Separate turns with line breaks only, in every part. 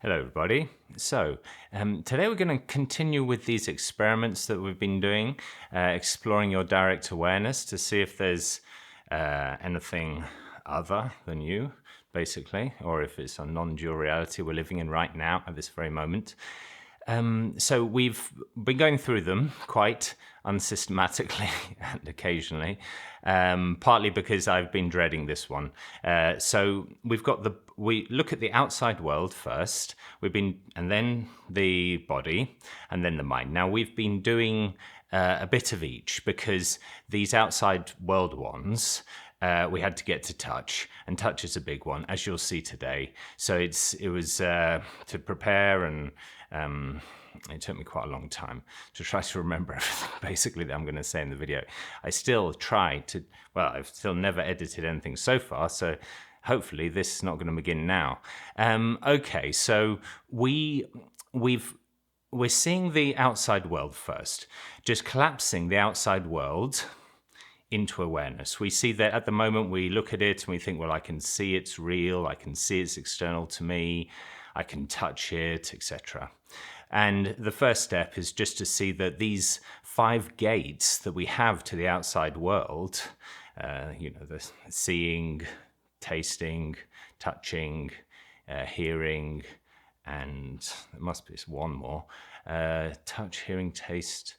Hello, everybody. So, today we're going to continue with these experiments that we've been doing, exploring your direct awareness to see if there's anything other than you, basically, or if it's a non-dual reality we're living in right now at this very moment. So we've been going through them quite unsystematically and occasionally, partly because I've been dreading this one. So we look at the outside world first, and then the body, and then the mind. Now we've been doing a bit of each because these outside world ones, we had to get to touch, and touch is a big one, as you'll see today. So it was to prepare, and it took me quite a long time to try to remember everything, basically, that I'm going to say in the video. I still try to, well, I've still never edited anything so far, so hopefully this is not going to begin now. Okay, so we're seeing the outside world first, just collapsing the outside world into awareness. We see that at the moment we look at it and we think, well, I can see it's real, I can see it's external to me, I can touch it, etc. And the first step is just to see that these 5 gates that we have to the outside world, the seeing, tasting, touching, hearing, and there must be one more, touch, hearing, taste,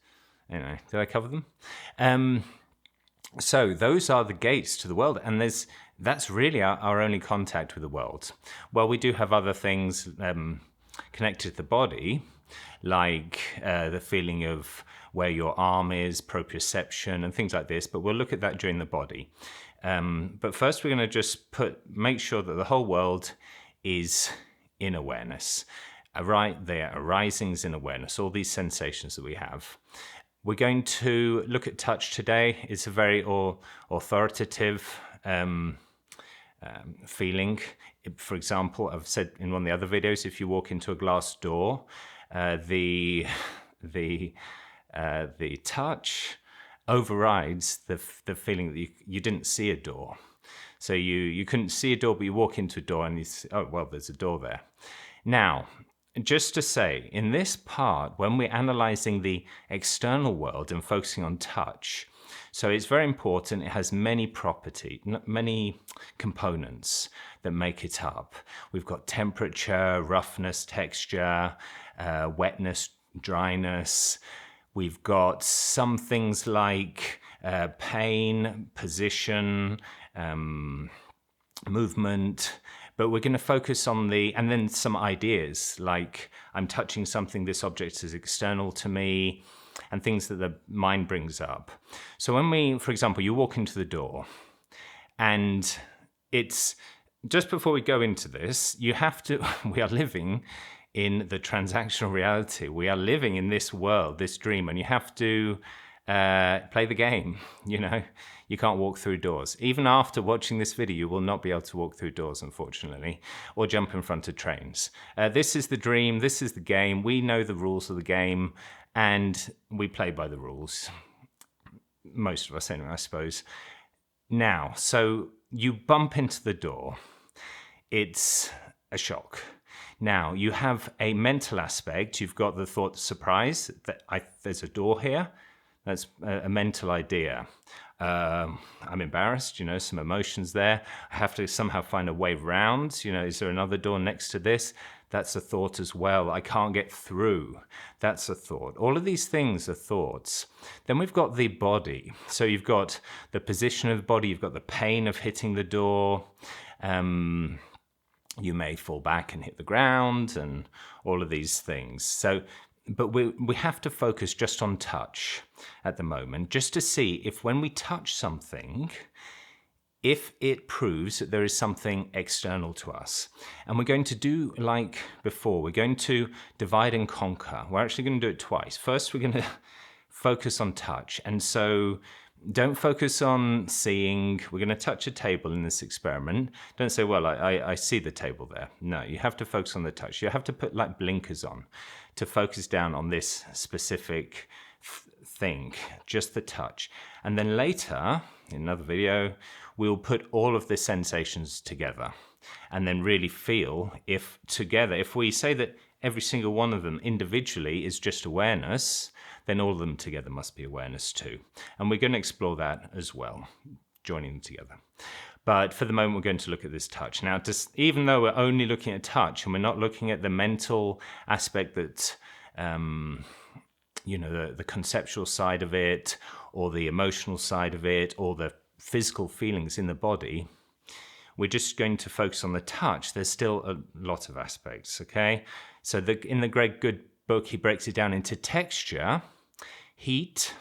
anyway, did I cover them? So those are the gates to the world, and that's really our only contact with the world. Well, we do have other things connected to the body, like the feeling of where your arm is, proprioception, and things like this, but we'll look at that during the body. But first we're going to just make sure that the whole world is in awareness. Right there, arisings in awareness, all these sensations that we have. We're going to look at touch today. It's a very authoritative feeling. For example, I've said in one of the other videos, if you walk into a glass door, the touch overrides the feeling that you didn't see a door. So you couldn't see a door, but you walk into a door and you say, oh, well, there's a door there. Now, just to say, in this part, when we're analyzing the external world and focusing on touch, so it's very important. It has many components that make it up. We've got temperature, roughness, texture, wetness, dryness. We've got some things like pain, position, movement. But we're going to focus on and then some ideas like I'm touching something, this object is external to me, and things that the mind brings up. So when for example, you walk into the door, and it's just before we go into this, we are living in the transactional reality. We are living in this world, this dream, and you have to play the game. You can't walk through doors. Even after watching this video, you will not be able to walk through doors, unfortunately, or jump in front of trains. This is the dream. This is the game. We know the rules of the game, and we play by the rules. Most of us, anyway, I suppose. Now, so you bump into the door. It's a shock. Now, you have a mental aspect. You've got the thought, surprise, that there's a door here. That's a mental idea. I'm embarrassed, some emotions there. I have to somehow find a way around. Is there another door next to this? That's a thought as well. I can't get through. That's a thought. All of these things are thoughts. Then we've got the body. So you've got the position of the body. You've got the pain of hitting the door. You may fall back and hit the ground and all of these things. But we have to focus just on touch at the moment, just to see if when we touch something, if it proves that there is something external to us. And we're going to do like before. We're going to divide and conquer. We're actually going to do it twice. First, we're going to focus on touch. And so don't focus on seeing. We're going to touch a table in this experiment. Don't say, well, I see the table there. No, you have to focus on the touch. You have to put like blinkers on to focus down on this specific thing, just the touch. And then later, in another video, we'll put all of the sensations together. and then really feel if together, if we say that every single one of them individually is just awareness, then all of them together must be awareness too. And we're going to explore that as well, joining them together. But for the moment, we're going to look at this touch. Now, even though we're only looking at touch and we're not looking at the mental aspect that, the conceptual side of it, or the emotional side of it, or the physical feelings in the body, we're just going to focus on the touch. There's still a lot of aspects, okay? So in the great Goode book, he breaks it down into texture, heat,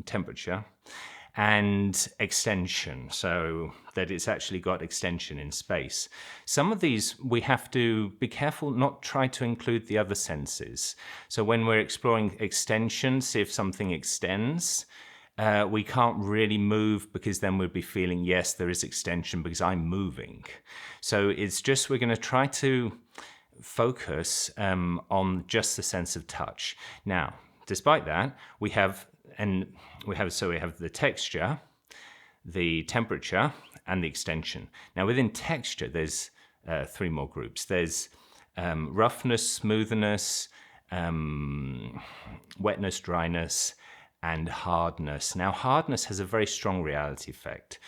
temperature, and extension, so that it's actually got extension in space. Some of these we have to be careful not try to include the other senses. So when we're exploring extension, see if something extends, we can't really move, because then we'd be feeling, yes, there is extension because I'm moving. So it's just, we're going to try to focus on just the sense of touch. Now, despite that, we have the texture, the temperature, and the extension. Now, within texture, there's three more groups. There's roughness, smoothness, wetness, dryness, and hardness. Now, hardness has a very strong reality effect.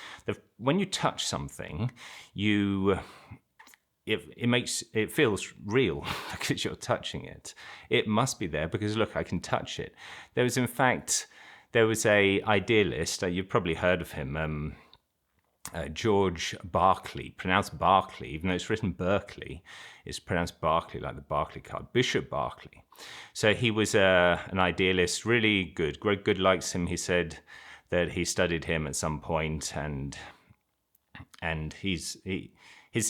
When you touch something, it feels real because you're touching it. It must be there because, look, I can touch it. There was a idealist, you've probably heard of him, George Berkeley, pronounced Berkeley, even though it's written Berkeley, it's pronounced Berkeley, like the Berkeley card, Bishop Berkeley. So he was an idealist, really good. Goode likes him. He said that he studied him at some point, and his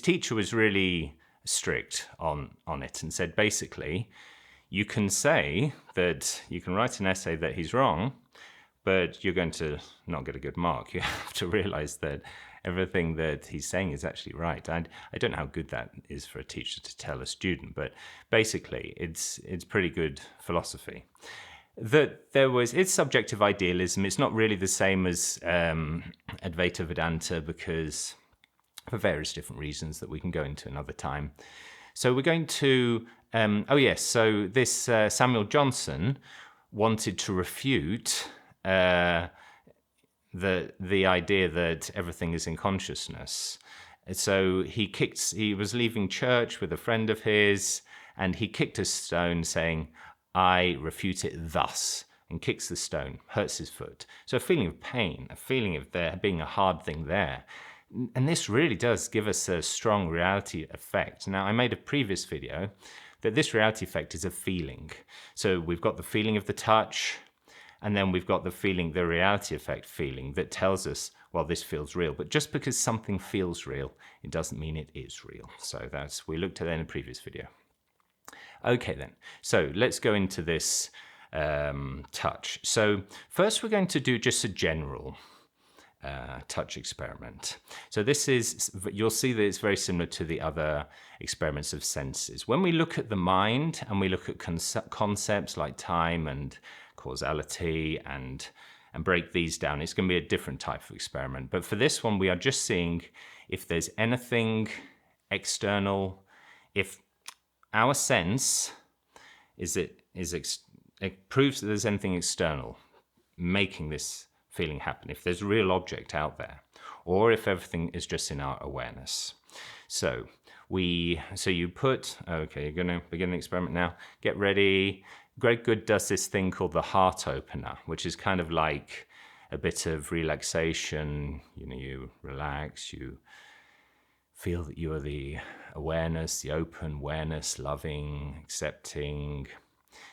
teacher was really strict on it and said, basically, you can say that, you can write an essay that he's wrong, but you're going to not get a good mark. You have to realize that everything that he's saying is actually right. And I don't know how good that is for a teacher to tell a student, but basically it's pretty good philosophy. It's subjective idealism. It's not really the same as Advaita Vedanta, because for various different reasons that we can go into another time. So we're going to, so this Samuel Johnson wanted to refute the idea that everything is in consciousness. So he was leaving church with a friend of his, and he kicked a stone saying, I refute it thus, and kicks the stone, hurts his foot. So a feeling of pain, a feeling of there being a hard thing there. And this really does give us a strong reality effect. Now, I made a previous video that this reality effect is a feeling. So we've got the feeling of the touch, and then we've got the reality effect feeling that tells us, well, this feels real. But just because something feels real, it doesn't mean it is real. So we looked at that in a previous video. Okay then, so let's go into this touch. So first we're going to do just a general touch experiment. So you'll see that it's very similar to the other experiments of senses. When we look at the mind and we look at concepts like time and causality and break these down, it's going to be a different type of experiment. But for this one, we are just seeing if there's anything external, if our sense it proves that there's anything external making this feeling happen, if there's a real object out there, or if everything is just in our awareness. So you put, okay, you're going to begin the experiment now. Get ready. Great Goode does this thing called the heart opener, which is kind of like a bit of relaxation. You relax, you feel that you are the awareness, the open awareness, loving, accepting.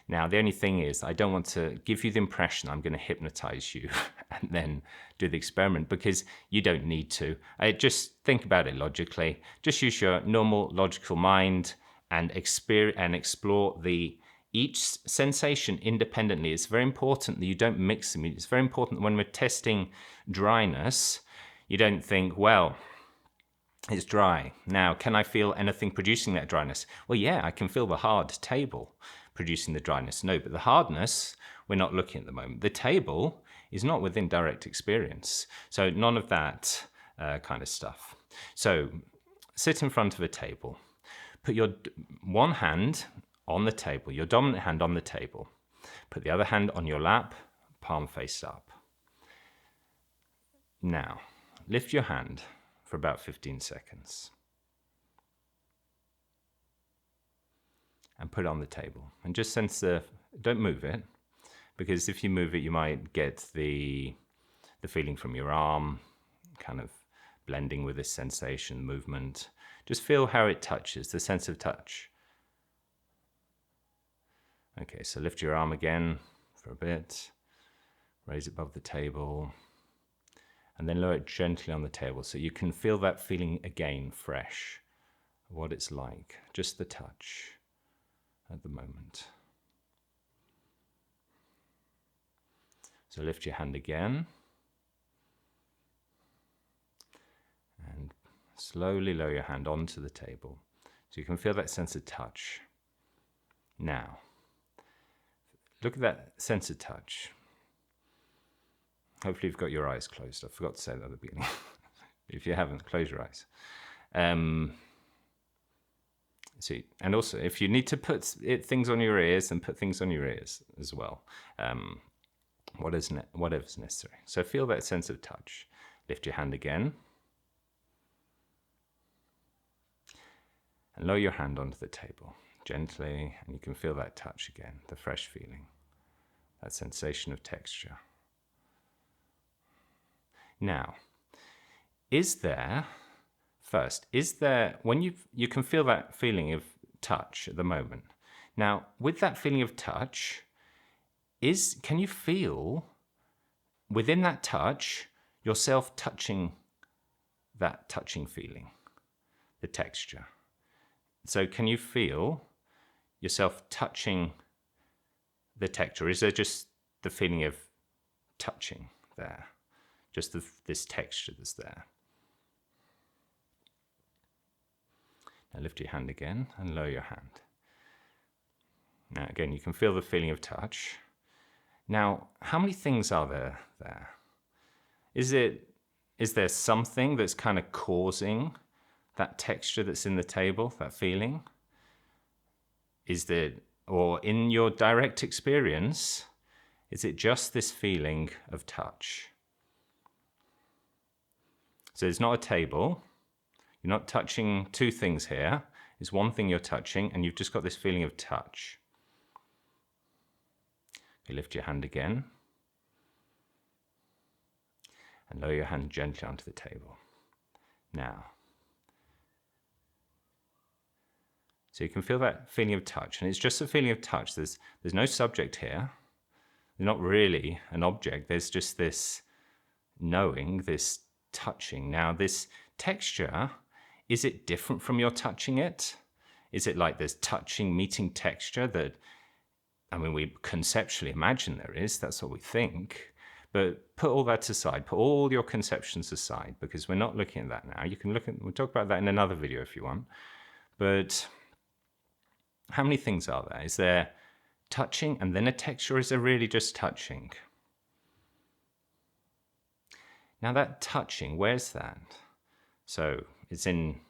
Now, the only thing is, I don't want to give you the impression I'm going to hypnotize you and then do the experiment, because you don't need to. Just think about it logically. Just use your normal logical mind and explore each sensation independently. It's very important that you don't mix them. It's very important when we're testing dryness, you don't think, well, it's dry. Now, can I feel anything producing that dryness? Well, yeah, I can feel the hard table producing the dryness. No, but the hardness, we're not looking at the moment. The table is not within direct experience. So none of that kind of stuff. So sit in front of a table. Put your one hand on the table, your dominant hand on the table. Put the other hand on your lap, palm face up. Now, lift your hand for about 15 seconds. And put it on the table. And just sense don't move it, because if you move it, you might get the feeling from your arm, kind of blending with this sensation, movement. Just feel how it touches, the sense of touch. Okay, so lift your arm again for a bit, raise it above the table, and then lower it gently on the table so you can feel that feeling again, fresh, what it's like, just the touch at the moment. So lift your hand again, and slowly lower your hand onto the table so you can feel that sense of touch. Now, look at that sense of touch. Hopefully you've got your eyes closed. I forgot to say that at the beginning. If you haven't, close your eyes. See, and also, if you need to put things on your ears, then put things on your ears as well. Whatever's necessary. So feel that sense of touch. Lift your hand again. And lower your hand onto the table gently, and you can feel that touch again, the fresh feeling, that sensation of texture. Now, when you can feel that feeling of touch at the moment. Now, with that feeling of touch, can you feel within that touch yourself touching that touching feeling, the texture? So can you feel yourself touching the texture? Is there just the feeling of touching there? Just this texture that's there? Now lift your hand again and lower your hand. Now again, you can feel the feeling of touch. Now, how many things are there? Is there something that's kind of causing that texture that's in the table, that feeling? Or in your direct experience, is it just this feeling of touch? So it's not a table. You're not touching two things here. It's one thing you're touching, and you've just got this feeling of touch. You lift your hand again, and lower your hand gently onto the table. Now, so you can feel that feeling of touch, and it's just a feeling of touch. There's no subject here. There's not really an object. There's just this knowing, this touching. Now, this texture, is it different from your touching it? Is it like there's touching meeting texture that, we conceptually imagine there is, that's what we think. But put all that aside, put all your conceptions aside, because we're not looking at that now. We'll talk about that in another video if you want. But how many things are there? Is there touching and then a texture, or is there really just touching? Now that touching, where's that? So it's in,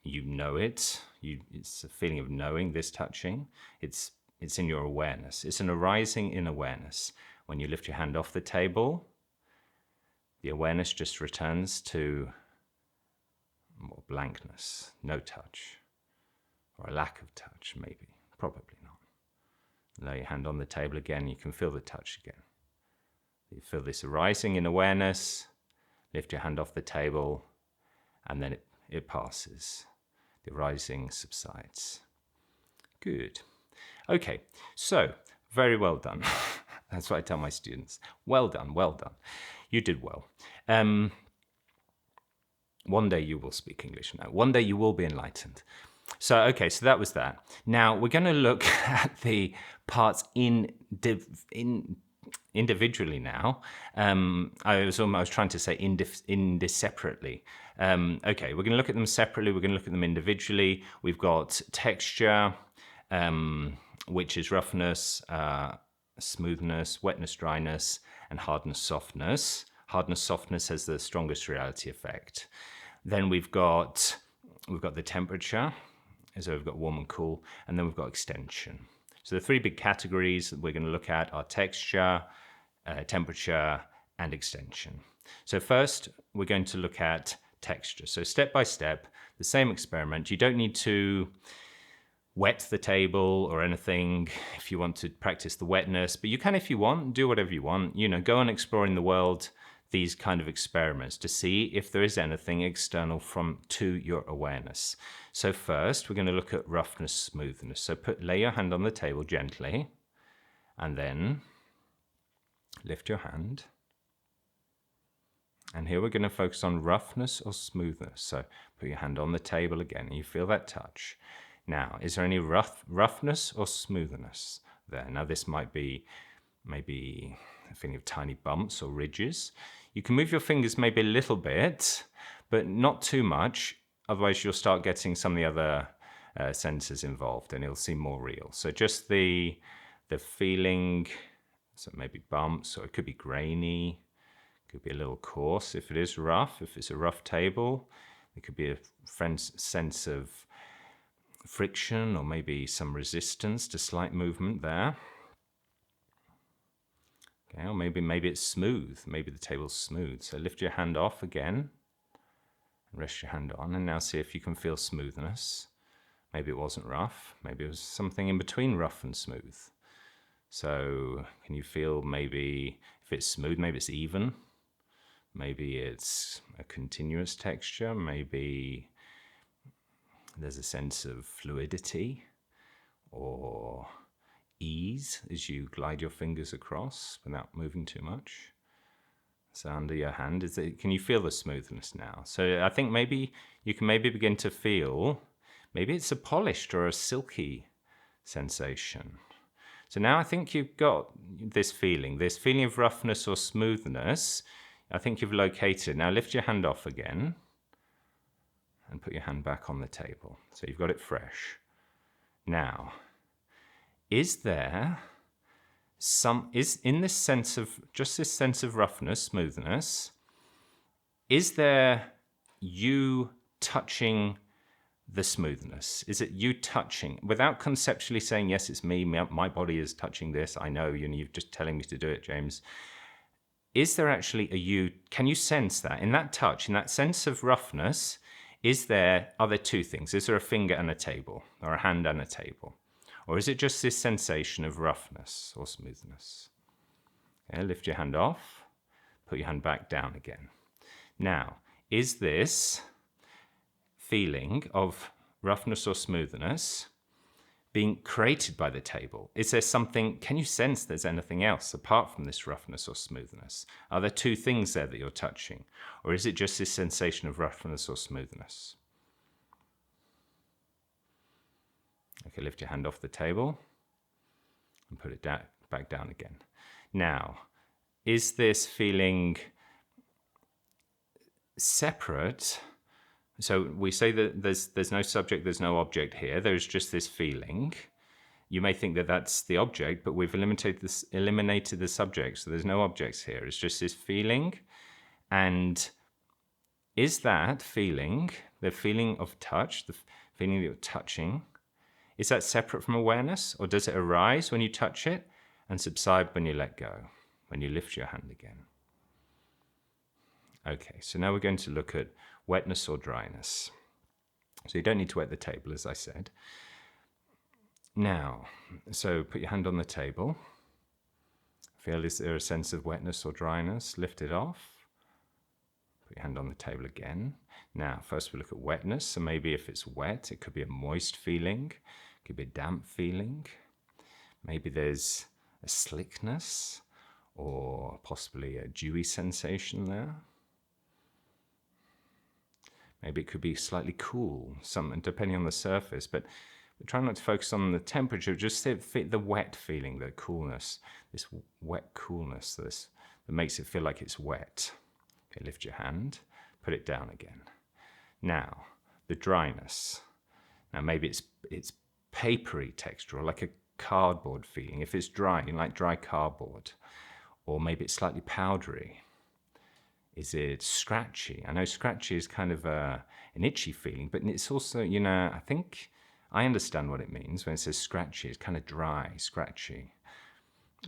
you know it. It's a feeling of knowing this touching. It's in your awareness. It's an arising in awareness. When you lift your hand off the table, the awareness just returns to blankness, no touch, or a lack of touch, maybe, probably not. Lay your hand on the table again, you can feel the touch again. You feel this arising in awareness, lift your hand off the table, and then it passes. The arising subsides. Good. Okay, so very well done. That's what I tell my students. Well done, well done. You did well. One day you will speak English now. One day you will be enlightened. So, okay, so that was that. Now we're going to look at the parts individually now. I was trying to say separately. Okay, we're going to look at them separately. We're going to look at them individually. We've got texture, which is roughness, smoothness, wetness, dryness, and hardness, softness. Hardness, softness has the strongest reality effect. Then we've got we've got the temperature, so we've got warm and cool, and then we've got extension. So the three big categories that we're going to look at are texture, temperature, and extension. So first, we're going to look at texture. So step by step, the same experiment. You don't need to wet the table or anything if you want to practice the wetness, but you can, if you want, do whatever you want. Go and explore in the world these kind of experiments to see if there is anything external to your awareness. So first, we're going to look at roughness, smoothness. So lay your hand on the table gently, and then lift your hand. And here we're going to focus on roughness or smoothness. So put your hand on the table again, and you feel that touch. Now, is there any roughness or smoothness there? Now, this might be maybe a feeling of tiny bumps or ridges. You can move your fingers maybe a little bit, but not too much. Otherwise, you'll start getting some of the other senses involved, and it'll seem more real. So just the feeling, so maybe bumps, or it could be grainy, could be a little coarse if it is rough. If it's a rough table, it could be a sense of friction or maybe some resistance to slight movement there. Okay, or maybe it's smooth. Maybe the table's smooth. So lift your hand off again and rest your hand on, and now see if you can feel smoothness. Maybe it wasn't rough. Maybe it was something in between rough and smooth. So can you feel maybe if it's smooth, maybe it's even. Maybe it's a continuous texture. Maybe there's a sense of fluidity or ease as you glide your fingers across without moving too much. So under your hand, can you feel the smoothness now? So I think maybe you can begin to feel, maybe it's a polished or a silky sensation. So now I think you've got this feeling of roughness or smoothness. I think you've located. Now lift your hand off again and put your hand back on the table. So you've got it fresh. Now, is in this sense of roughness, smoothness, is there you touching the smoothness? Is it you touching, without conceptually saying, yes, it's me, my body is touching this, I know, you're just telling me to do it, James. Is there actually a you, can you sense that? In that touch, in that sense of roughness, are there two things? Is there a finger and a table, or a hand and a table? Or is it just this sensation of roughness or smoothness? Okay, lift your hand off, put your hand back down again. Now, is this feeling of roughness or smoothness being created by the table? Is there something, can you sense there's anything else apart from this roughness or smoothness? Are there two things there that you're touching? Or is it just this sensation of roughness or smoothness? Okay, lift your hand off the table and put it back down again. Now, is this feeling separate? So we say that there's no subject, there's no object here. There's just this feeling. You may think that that's the object, but we've eliminated the subject, so there's no objects here. It's just this feeling. And is that feeling, the feeling of touch, the feeling that you're touching, is that separate from awareness, or does it arise when you touch it and subside when you let go, when you lift your hand again? Okay, so now we're going to look at wetness or dryness. So you don't need to wet the table, as I said. Now, so put your hand on the table. Feel, is there a sense of wetness or dryness? Lift it off. Put your hand on the table again. Now, first we look at wetness. So maybe if it's wet, it could be a moist feeling. It could be a damp feeling. Maybe there's a slickness or possibly a dewy sensation there. Maybe it could be slightly cool, depending on the surface, but try not to focus on the temperature, just the wet feeling, the coolness, this wet coolness that makes it feel like it's wet. Okay, lift your hand, put it down again. Now, the dryness. Now maybe it's papery texture, or like a cardboard feeling. If it's dry, like dry cardboard, or maybe it's slightly powdery. Is it scratchy? I know scratchy is kind of an itchy feeling, but it's also, I think I understand what it means when it says scratchy. It's kind of dry, scratchy,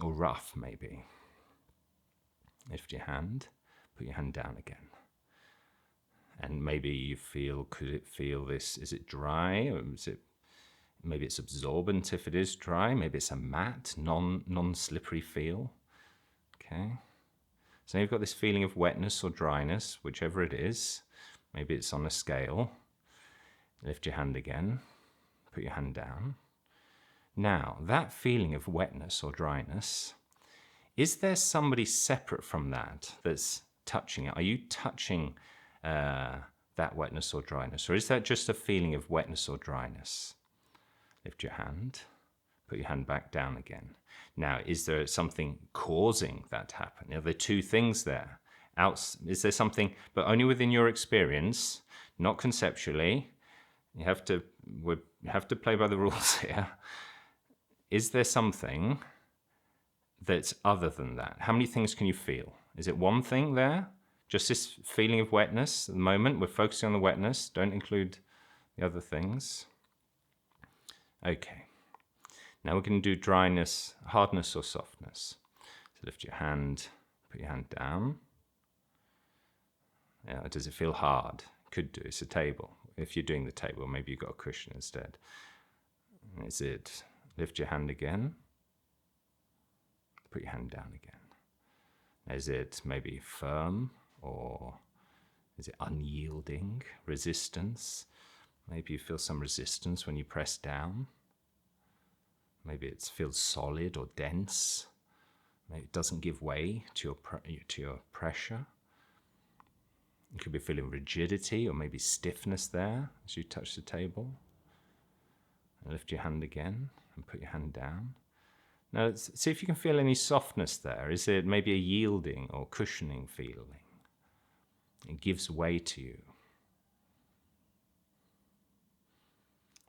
or rough maybe. Lift your hand, put your hand down again. And maybe you feel, could it feel this, is it dry, or is it, maybe it's absorbent if it is dry, maybe it's a matte, non-slippery feel. Okay. So now you've got this feeling of wetness or dryness, whichever it is. Maybe it's on a scale. Lift your hand again, put your hand down. Now, that feeling of wetness or dryness, is there somebody separate from that that's touching it? Are you touching that wetness or dryness? Or is that just a feeling of wetness or dryness? Lift your hand, put your hand back down again. Now, is there something causing that to happen? Are there two things there? Is there something, but only within your experience, not conceptually? You have to play by the rules here. Is there something that's other than that? How many things can you feel? Is it one thing there? Just this feeling of wetness at the moment? We're focusing on the wetness. Don't include the other things. Okay. Now we're going to do dryness, hardness or softness. So lift your hand, put your hand down. Yeah, does it feel hard? Could do. It's a table. If you're doing the table, maybe you've got a cushion instead. Is it, lift your hand again. Put your hand down again. Is it maybe firm, or is it unyielding, resistance? Maybe you feel some resistance when you press down. Maybe it feels solid or dense. Maybe it doesn't give way to your pressure. You could be feeling rigidity or maybe stiffness there as you touch the table. And lift your hand again and put your hand down. Now, see if you can feel any softness there. Is it maybe a yielding or cushioning feeling? It gives way to you.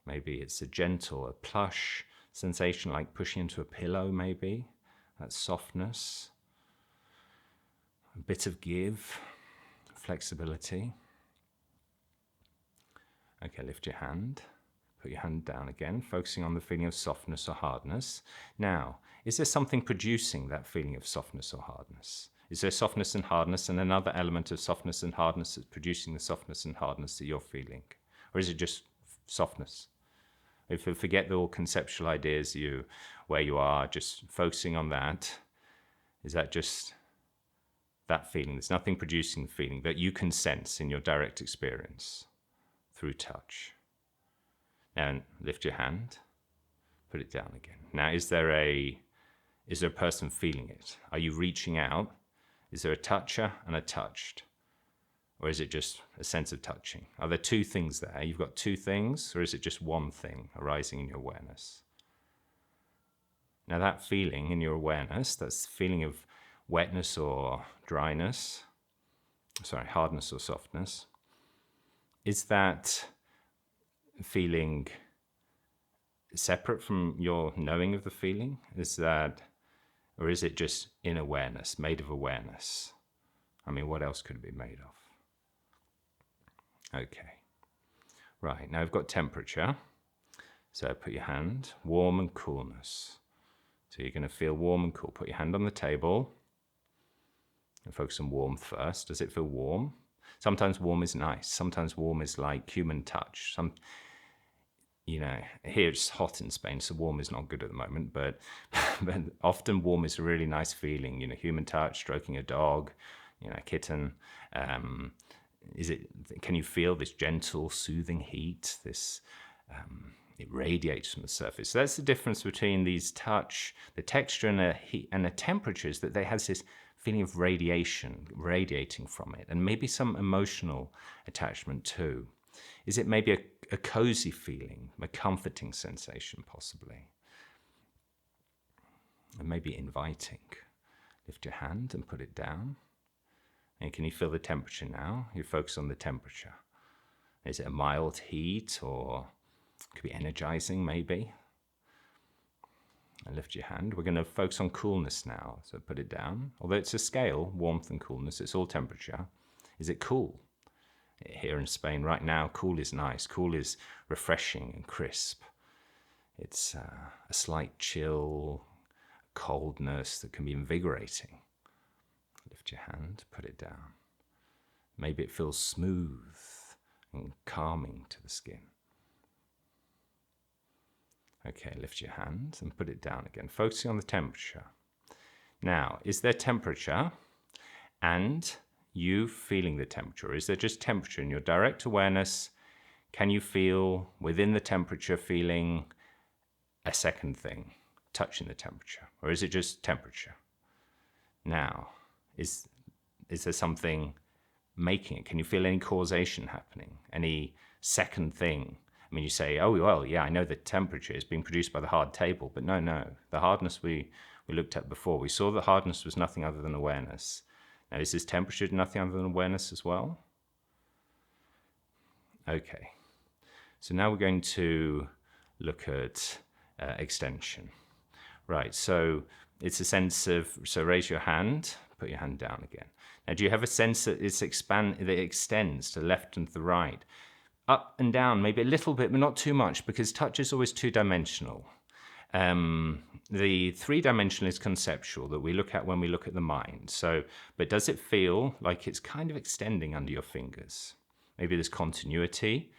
Maybe it's a gentle, a plush sensation like pushing into a pillow maybe. That softness. A bit of give, flexibility. Okay, lift your hand. Put your hand down again, focusing on the feeling of softness or hardness. Now, is there something producing that feeling of softness or hardness? Is there softness and hardness and another element of softness and hardness that's producing the softness and hardness that you're feeling? Or is it just softness? If you forget the all conceptual ideas, where you are, just focusing on that, is that just that feeling? There's nothing producing the feeling that you can sense in your direct experience through touch. Now lift your hand, put it down again. Now, is there a person feeling it? Are you reaching out? Is there a toucher and a touched? Or is it just a sense of touching? Are there two things there? You've got two things, or is it just one thing arising in your awareness? Now that feeling in your awareness, that's the feeling of wetness or dryness, hardness or softness, is that feeling separate from your knowing of the feeling? Or is it just in awareness, made of awareness? I mean, what else could it be made of? Okay. Right, now we've got temperature. So put your hand, warm and coolness. So you're going to feel warm and cool. Put your hand on the table and focus on warmth first. Does it feel warm? Sometimes warm is nice. Sometimes warm is like human touch. Here it's hot in Spain, so warm is not good at the moment, but often warm is a really nice feeling. Human touch, stroking a dog, a kitten. Can you feel this gentle, soothing heat? It radiates from the surface. So that's the difference between these touch, the texture and the heat and the temperatures, that they have this feeling of radiation radiating from it, and maybe some emotional attachment too. Is it maybe a cozy feeling, a comforting sensation possibly? And maybe inviting. Lift your hand and put it down. And can you feel the temperature now? You focus on the temperature. Is it a mild heat, or it could be energizing maybe? And lift your hand. We're going to focus on coolness now. So put it down. Although it's a scale, warmth and coolness, it's all temperature. Is it cool? Here in Spain right now, cool is nice. Cool is refreshing and crisp. It's a slight chill, coldness that can be invigorating. Lift your hand, put it down. Maybe it feels smooth and calming to the skin. Okay, lift your hand and put it down again, focusing on the temperature. Now, is there temperature and you feeling the temperature? Or is there just temperature in your direct awareness? Can you feel within the temperature feeling a second thing, touching the temperature? Or is it just temperature? Now, is there something making it? Can you feel any causation happening? Any second thing? I mean, you say, oh, well, yeah, I know the temperature is being produced by the hard table, but no. The hardness we looked at before, we saw that hardness was nothing other than awareness. Now, is this temperature nothing other than awareness as well? Okay. So now we're going to look at extension. Right, so it's a sense of, so raise your hand, put your hand down again. Now, do you have a sense that that it extends to the left and to the right? Up and down, maybe a little bit, but not too much, because touch is always two-dimensional. The three-dimensional is conceptual, that we look at when we look at the mind. So, but does it feel like it's kind of extending under your fingers? Maybe there's continuity.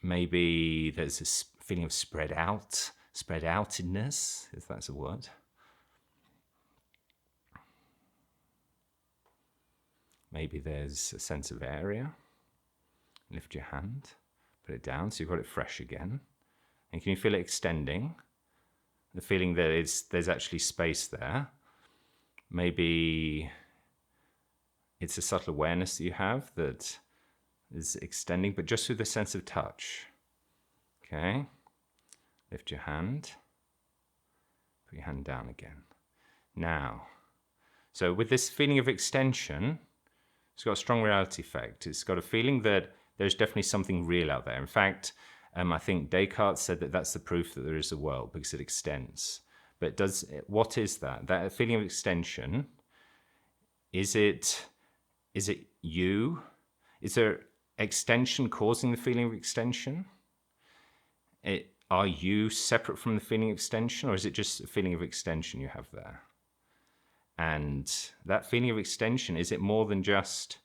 Maybe there's this feeling of spread outedness, if that's a word. Maybe there's a sense of area. Lift your hand, put it down, so you've got it fresh again. And can you feel it extending? The feeling that there's actually space there. Maybe it's a subtle awareness that you have that is extending, but just through the sense of touch. Okay, lift your hand, put your hand down again. Now, so with this feeling of extension, it's got a strong reality effect. It's got a feeling that there's definitely something real out there. In fact, I think Descartes said that that's the proof that there is a world, because it extends. But what is that? That feeling of extension, is it you? Is there extension causing the feeling of extension? Are you separate from the feeling of extension, or is it just a feeling of extension you have there? And that feeling of extension, is it more than just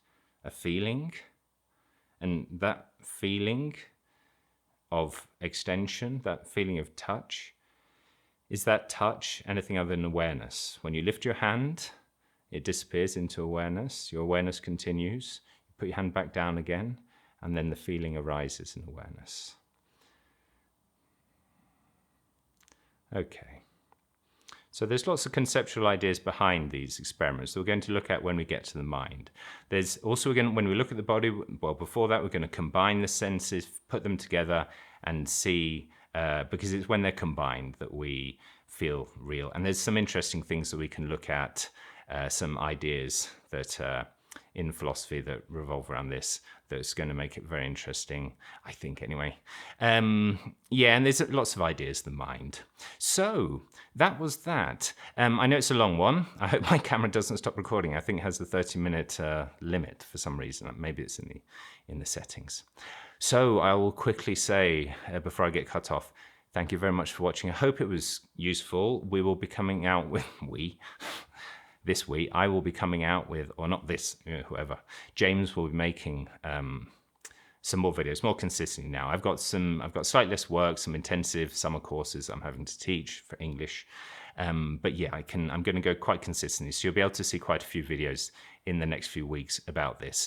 a feeling? And that feeling of extension, that feeling of touch, is that touch anything other than awareness? When you lift your hand, it disappears into awareness. Your awareness continues. You put your hand back down again, and then the feeling arises in awareness. Okay. So there's lots of conceptual ideas behind these experiments that we're going to look at when we get to the mind. There's also, when we look at the body, well, before that, we're going to combine the senses, put them together and see, because it's when they're combined that we feel real. And there's some interesting things that we can look at, some ideas that in philosophy that revolve around this, that's going to make it very interesting, I think, anyway. Yeah, and there's lots of ideas, the mind. So that was that. I know it's a long one. I hope my camera doesn't stop recording. I think it has the 30-minute limit for some reason. Maybe it's in the settings. So I will quickly say, before I get cut off, thank you very much for watching. I hope it was useful. We will be coming out with, this week, I will be coming out with, or not this, whoever, James will be making some more videos, more consistently now. I've got slightly less work, some intensive summer courses I'm having to teach for English. But yeah, I'm going to go quite consistently. So you'll be able to see quite a few videos in the next few weeks about this.